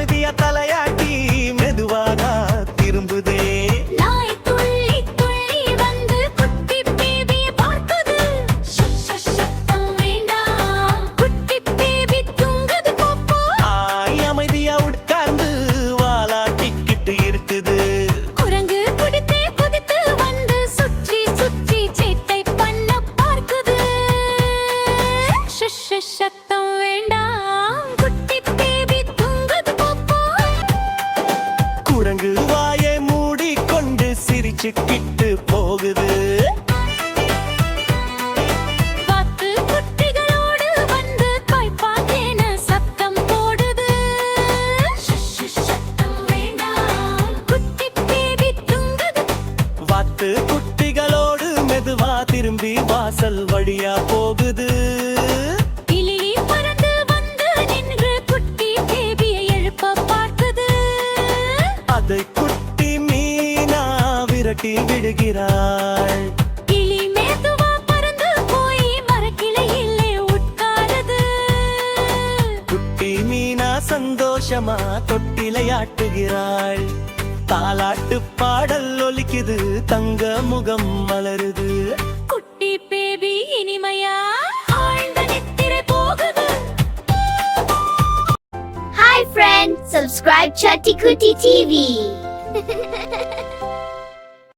அமைதியா தலையாட்டி மெதுவாக திரும்புதே. நாய் துள்ளி துள்ளி வந்து குட்டி பேபியை பார்க்குது. சத்தம் வேண்டாம், குட்டி பேபி தூங்குது போப்போ. அமைதியா உட்கார்ந்து வாலாட்டிக்கிட்டு இருக்குது. குரங்கு குதித்து குதித்து வந்து சுற்றி சுற்றி சேட்டை பண்ண பார்க்குது. சத்தம் வேண்டாம், குட்டி பேபி தூங்குது போப்போ. குரங்கு வாயை மூடிக்கொண்டு சிரிச்சுக்கிட்டு போகுது. வாத்து குட்டிகளோடு வந்து பாய்ப்பாத்தேன சத்தம் போடுது. சத்தம் வேண்டாம், குட்டி பேபி தூங்குது. வாத்து குட்டிகளோடு மெதுவா திரும்பி வாசல் வழியா போகுது. கிளி பறந்து வந்து நின்று குட்டி பேபியை எழுப்ப பார்க்குது. அதை குட்டி மீனா விரட்டி விடுகிறாள். கிளி மெதுவா பறந்து போய் மரக்கிளையிலே உட்காருது. குட்டி மீனா சந்தோஷமா தொட்டிலையாட்டுகிறாள். தாலாட்டு பாடல் ஒலிக்குது, தங்க முகம் மலருது. குட்டி பேபி இனிமையா ஆழ்ந்த நித்திரை போகுது. Hi friends, subscribe Chatty Kuti TV.